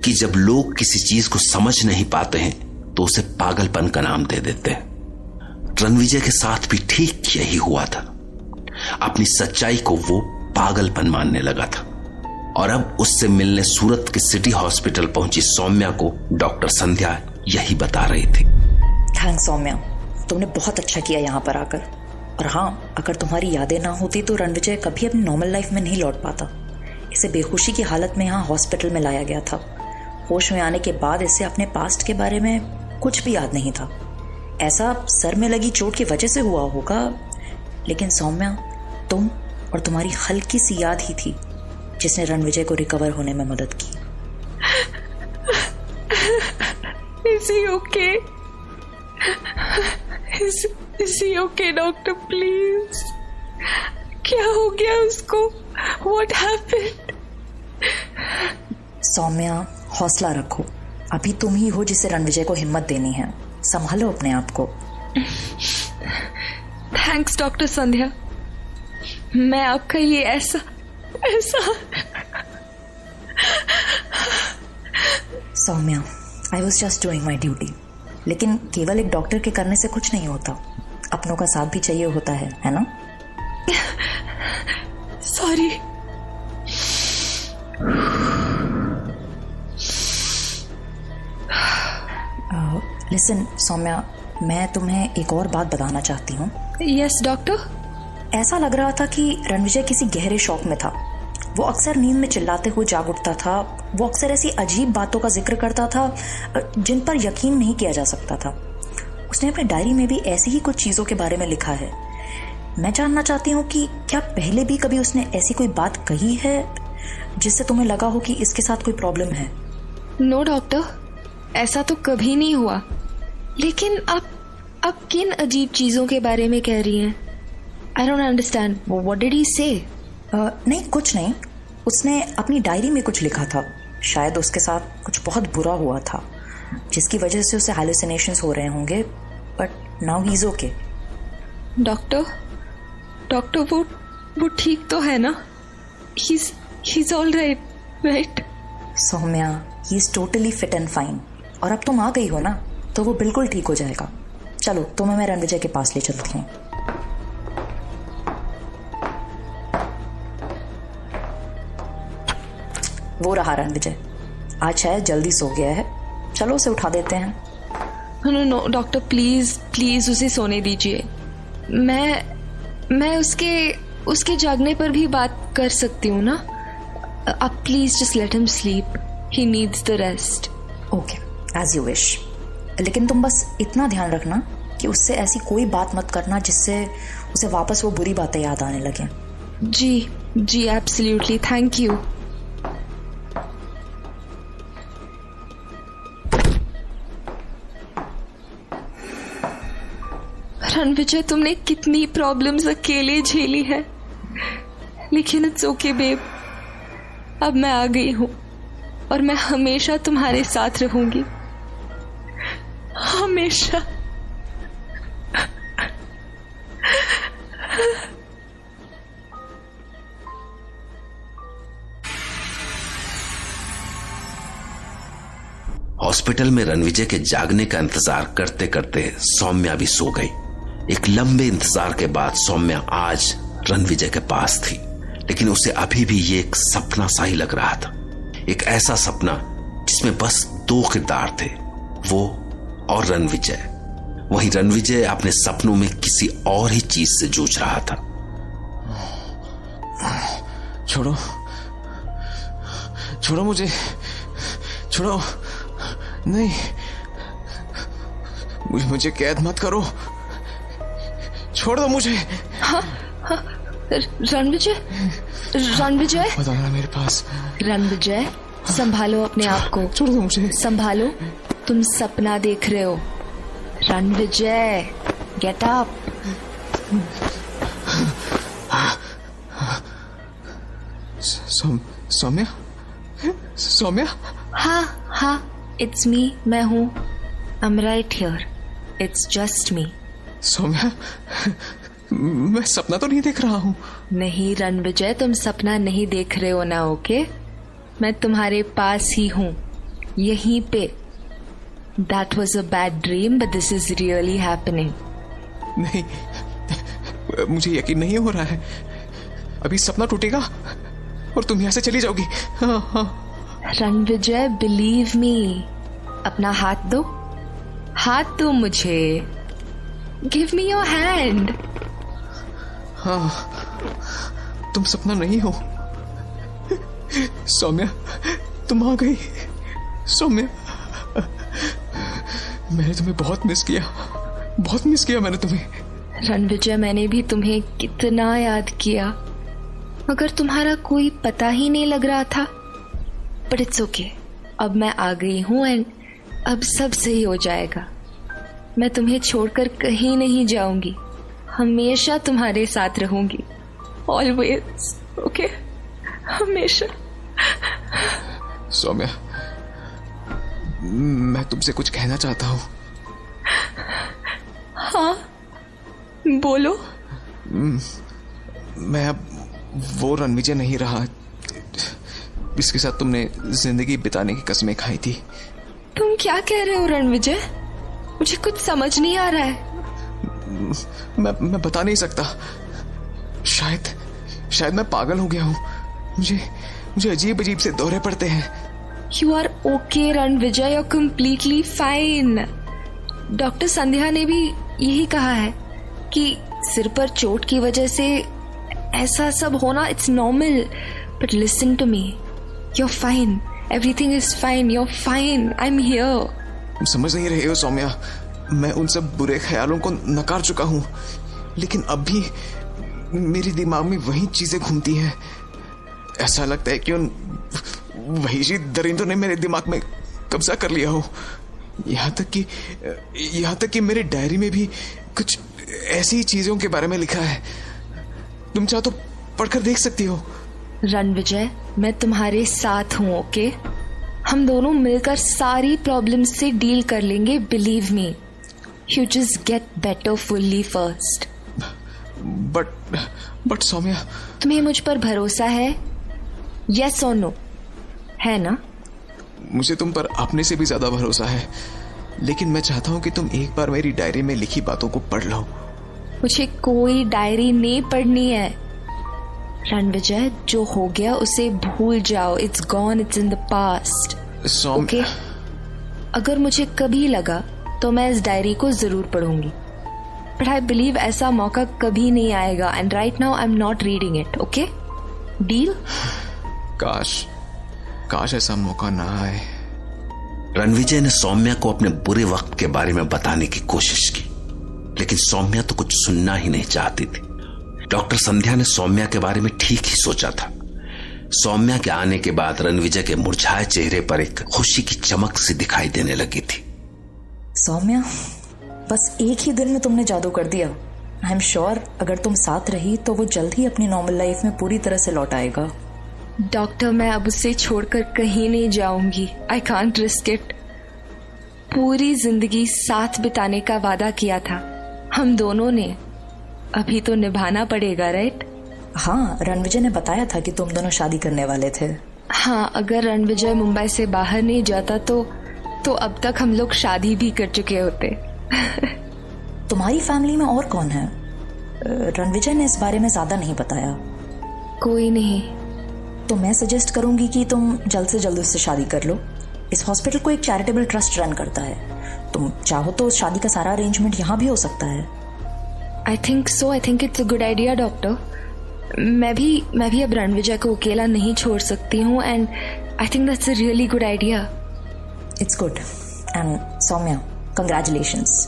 कि जब लोग किसी चीज को समझ नहीं पाते हैं तो उसे पागलपन का नाम दे देते हैं। रणविजय के साथ भी ठीक यही हुआ था। अपनी सच्चाई को वो पागलपन मानने लगा था और अब उससे मिलने सूरत के सिटी हॉस्पिटल पहुंची सौम्या को डॉक्टर संध्या यही बता रही थी। थैंक्स सौम्या, तुमने बहुत अच्छा किया यहाँ पर आकर। और हाँ, अगर तुम्हारी यादें ना होती तो रणविजय कभी अपनी नॉर्मल लाइफ में नहीं लौट पाता। इसे बेहोशी की हालत में यहाँ हॉस्पिटल में लाया गया था। होश में आने के बाद इसे अपने पास्ट के बारे में कुछ भी याद नहीं था। ऐसा सर में लगी चोट की वजह से हुआ होगा, लेकिन सौम्या, तुम और तुम्हारी हल्की सी याद ही थी जिसने रणविजय को रिकवर होने में मदद की। Is he okay? Is he okay, doctor please? क्या हो गया उसको? What happened? सौम्या, हौसला रखो। अभी तुम ही हो जिसे रणविजय को हिम्मत देनी है। संभालो अपने आप को। Thanks doctor Sandhya. मैं आपका ये ऐसा Saumya, I was just doing my duty. लेकिन केवल एक डॉक्टर के करने से कुछ नहीं होता। अपनों का साथ भी चाहिए होता है ना? सॉरी। लिसन सौम्या, मैं तुम्हें एक और बात बताना चाहती हूँ। Yes doctor. ऐसा लग रहा था कि रणविजय किसी गहरे शौक में था। वो अक्सर नींद में चिल्लाते हुए जाग उठता था। वो अक्सर ऐसी अजीब बातों का जिक्र करता था जिन पर यकीन नहीं किया जा सकता था। उसने अपनी डायरी में भी ऐसी ही कुछ चीज़ों के बारे में लिखा है। मैं जानना चाहती हूँ कि क्या पहले भी कभी उसने ऐसी कोई बात कही है जिससे तुम्हें लगा हो कि इसके साथ कोई प्रॉब्लम है? नो डॉक्टर, ऐसा तो कभी नहीं हुआ। लेकिन आप किन अजीब चीजों के बारे में कह रही हैं? I don't understand. What did he से? नहीं, कुछ नहीं। उसने अपनी डायरी में कुछ लिखा था। शायद उसके साथ कुछ बहुत बुरा हुआ था जिसकी वजह से उसे हैलुसिनेशंस हो रहे होंगे, but now he is okay. Doctor वो ठीक तो है ना? He's all right? Saumya, he is totally fit and fine. और अब तुम आ गई हो ना, तो वो बिल्कुल ठीक हो जाएगा। चलो, तुम्हें मैं रणविजय के पास ले चलती हूँ। वो रहा रणविजय। आज शायद जल्दी सो गया है। चलो उसे उठा देते हैं। नो डॉक्टर, प्लीज उसे सोने दीजिए। मैं उसके जागने पर भी बात कर सकती हूँ ना? आप please just let him sleep. He needs the rest. Okay, as you wish. लेकिन तुम बस इतना ध्यान रखना कि उससे ऐसी कोई बात मत करना जिससे उसे वापस वो बुरी बातें याद आने लगे। जी एब्सोल्युटली, थैंक यू। रणविजय, तुमने कितनी प्रॉब्लम्स अकेले झेली है, लेकिन इट्स ओके बेब। अब मैं आ गई हूँ और मैं हमेशा तुम्हारे साथ रहूंगी, हमेशा। हॉस्पिटल में रणविजय के जागने का इंतजार करते करते सौम्या भी सो गई। एक लंबे इंतजार के बाद सौम्या आज रणविजय के पास थी, लेकिन उसे अभी भी ये एक सपना सा ही लग रहा था। एक ऐसा सपना जिसमें बस दो किरदार थे, वो और रणविजय। वहीं रणविजय अपने सपनों में किसी और ही चीज से जूझ रहा था। छोड़ो मुझे, छोड़ो। नहीं, मुझे कैद मत करो। छोड़ दो मुझे। हाँ, हाँ, रणविजय, रणविजय, बताना मेरे पास। रणविजय, संभालो अपने आप को, छोड़ दो मुझे। संभालो, तुम सपना देख रहे हो। Ranvijay, get up. सौम्या, सौम्या। हाँ हाँ, इट्स मी, मैं हूँ। I am right here, it's just me. Saumya, मैं सपना तो नहीं देख रहा हूँ। नहीं रणविजय, तुम सपना नहीं देख रहे हो ना, ओके? मैं तुम्हारे पास ही हूँ, यहीं पे। That was a bad dream, but this is really happening. नहीं, मुझे यकीन नहीं हो रहा है। अभी सपना टूटेगा और तुम यहाँ से चली जाओगी। हाँ हाँ। Ranvijay, believe me. अपना हाथ दो, हाथ दो मुझे। Give me your hand. हाँ, तुम सपना नहीं हो। सौम्या, तुम आ गई। सौम्या, मैंने तुम्हें बहुत मिस किया, बहुत मिस किया मैंने तुम्हें। रणविजय, मैंने भी तुम्हें कितना याद किया, मगर तुम्हारा कोई पता ही नहीं लग रहा था। बट इट्स ओके, अब मैं आ गई हूँ एंड अब सब सही हो जाएगा। मैं तुम्हें छोड़कर कहीं नहीं जाऊंगी, हमेशा तुम्हारे साथ रहूंगी। Always, okay? हमेशा। सौम्या, मैं तुमसे कुछ कहना चाहता हूँ। हाँ, बोलो। मैं अब वो रणविजय नहीं रहा जिसके साथ तुमने जिंदगी बिताने की कसमें खाई थी। तुम क्या कह रहे हो रणविजय? मुझे कुछ समझ नहीं आ रहा है। मैं बता नहीं सकता। शायद मैं पागल हो गया हूँ। मुझे अजीब अजीब से दौरे पड़ते हैं। You are okay, Ranvijay, you're completely fine. Doctor Sandhya ने भी यही कहा है कि सिर पर चोट की वजह से ऐसा सब होना it's normal. But listen to me. You're fine. Everything is fine. You're fine. I'm here. तुम समझ नहीं रहे हो सौम्या। मैं उन सब बुरे ख्यालों को नकार चुका हूँ, लेकिन अब भी मेरे दिमाग में वही चीजें घूमती हैं। ऐसा लगता है कि उन वही दरिंदों ने मेरे दिमाग में कब्जा कर लिया हो। यहाँ तक कि मेरे डायरी में भी कुछ ऐसी चीजों के बारे में लिखा है। तुम चाहो तो पढ़कर देख सकती हो। रणविजय, मैं तुम्हारे साथ हूँ, ओके? हम दोनों मिलकर सारी प्रॉब्लम से डील कर लेंगे। Believe me, you just get better fully first. But Saumya, तुम्हें मुझ पर भरोसा है? यस और नो, है ना? मुझे तुम पर अपने से भी ज्यादा भरोसा है, लेकिन मैं चाहता हूँ कि तुम एक बार मेरी डायरी में लिखी बातों को पढ़ लो। मुझे कोई डायरी नहीं पढ़नी है रणविजय। जो हो गया उसे भूल जाओ। It's gone, it's in the past, okay? अगर मुझे कभी लगा तो मैं इस डायरी को जरूर पढ़ूंगी, बट आई बिलीव ऐसा मौका कभी नहीं आएगा and right now I am not reading it, okay? Deal? काश ऐसा मौका ना आए। रणविजय ने सौम्या को अपने बुरे वक्त के बारे में बताने की कोशिश की, लेकिन सौम्या तो कुछ सुनना ही नहीं चाहती थी। डॉक्टर संध्या ने सौम्या के बारे में ठीक ही सोचा था। सौम्या के आने के बाद रणविजय के मुरझाए चेहरे पर एक खुशी की चमक सी दिखाई देने लगी थी। सौम्या, बस एक ही दिन में तुमने जादू कर दिया। आई एम श्योर अगर तुम साथ रही तो वो जल्द ही अपनी नॉर्मल लाइफ में पूरी तरह से लौट आएगा। डॉक्टर, मैं अब उसे छोड़कर कहीं नहीं जाऊंगी। I can't risk it. पूरी जिंदगी साथ बिताने का वादा किया था हम दोनों ने, अभी तो निभाना पड़ेगा, राइट? हाँ, रणविजय ने बताया था कि तुम दोनों शादी करने वाले थे। हाँ, अगर रणविजय मुंबई से बाहर नहीं जाता तो अब तक हम लोग शादी भी कर चुके होते। तुम्हारी फैमिली में और कौन है? रणविजय ने इस बारे में ज्यादा नहीं बताया। कोई नहीं। तो मैं सजेस्ट करूंगी कि तुम जल्द से जल्द उससे शादी कर लो। इस हॉस्पिटल को एक चैरिटेबल ट्रस्ट रन करता है। तुम चाहो तो शादी का सारा अरेंजमेंट यहाँ भी हो सकता है। I think so. I think it's a good idea doctor. मैं भी अब रणविजय को अकेला नहीं छोड़ सकती हूँ and I think that's a really good idea. It's good. And Saumya, congratulations.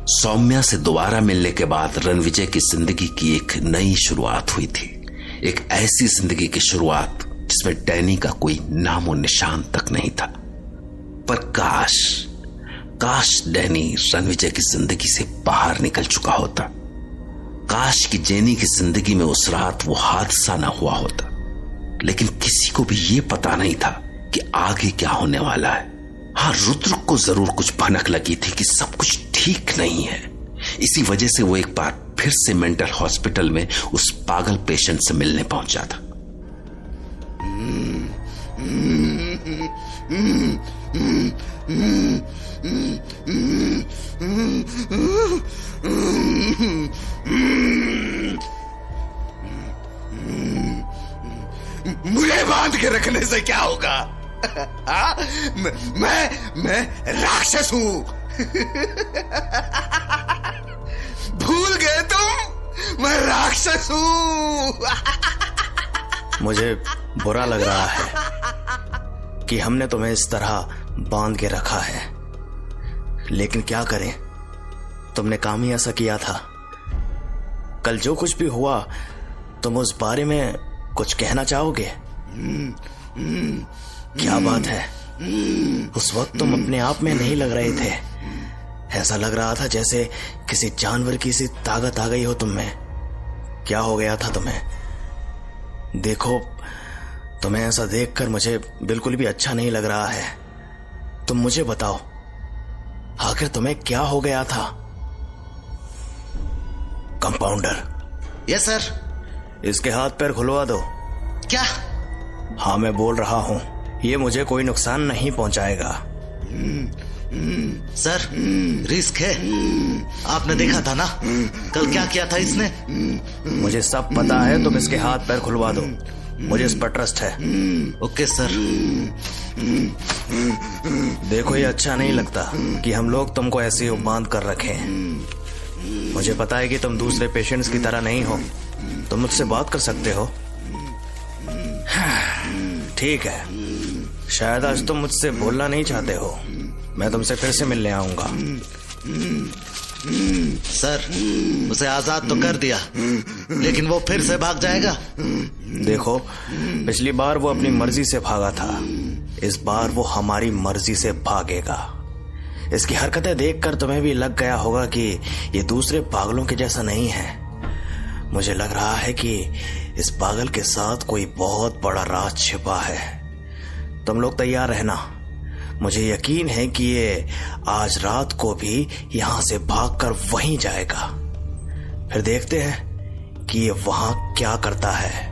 Saumya से दोबारा मिलने के बाद रणविजय की जिंदगी की एक नई शुरुआत हुई थी। एक ऐसी जिंदगी की शुरुआत जिसमें डैनी का कोई नामो निशान तक नहीं था। पर काश डैनी रणविजय की जिंदगी से बाहर निकल चुका होता। काश कि जेनी की जिंदगी में उस रात वो हादसा ना हुआ होता। लेकिन किसी को भी ये पता नहीं था कि आगे क्या होने वाला है। हाँ, रुद्र को जरूर कुछ भनक लगी थी कि सब कुछ ठीक नहीं है। इसी वजह से वो एक बार फिर से मेंटल हॉस्पिटल में उस पागल पेशेंट से मिलने पहुंचा था। मुझे बांध के रखने से क्या होगा? मैं राक्षस हूं। भूल गए तुम? मैं राक्षस हूं। मुझे बुरा लग रहा है कि हमने तुम्हें इस तरह बांध के रखा है, लेकिन क्या करें, तुमने काम ही ऐसा किया था। कल जो कुछ भी हुआ, तुम उस बारे में कुछ कहना चाहोगे? क्या बात है? उस वक्त तुम अपने आप में नहीं लग रहे थे। ऐसा लग रहा था जैसे किसी जानवर की सी ताकत आ गई हो तुम में। क्या हो गया था तुम्हें? देखो, तुम्हें ऐसा देखकर मुझे बिल्कुल भी अच्छा नहीं लग रहा है। तुम मुझे बताओ, आखिर तुम्हें क्या हो गया था? कंपाउंडर। Yes sir. इसके हाथ पैर खुलवा दो। क्या? हाँ, मैं बोल रहा हूं, ये मुझे कोई नुकसान नहीं पहुंचाएगा। सर, रिस्क है। आपने देखा था ना कल क्या किया था इसने। मुझे सब पता है, तुम इसके हाथ पैर खुलवा दो। मुझे इस पर ट्रस्ट है। Okay sir. देखो, ये अच्छा नहीं लगता कि हम लोग तुमको ऐसे ही बांध कर रखें। मुझे पता है कि तुम दूसरे पेशेंट्स की तरह नहीं हो, तुम मुझसे बात कर सकते हो। ठीक है, शायद आज तुम मुझसे बोलना नहीं चाहते हो। मैं तुमसे फिर से मिलने आऊंगा। सर, उसे आजाद तो कर दिया, लेकिन वो फिर से भाग जाएगा। देखो, पिछली बार वो अपनी मर्जी से भागा था, इस बार वो हमारी मर्जी से भागेगा। इसकी हरकतें देखकर तुम्हें भी लग गया होगा कि ये दूसरे पागलों के जैसा नहीं है। मुझे लग रहा है कि इस पागल के साथ कोई बहुत बड़ा राज छिपा है। तुम लोग तैयार रहना। मुझे यकीन है कि ये आज रात को भी यहां से भागकर वहीं जाएगा। फिर देखते हैं कि ये वहां क्या करता है।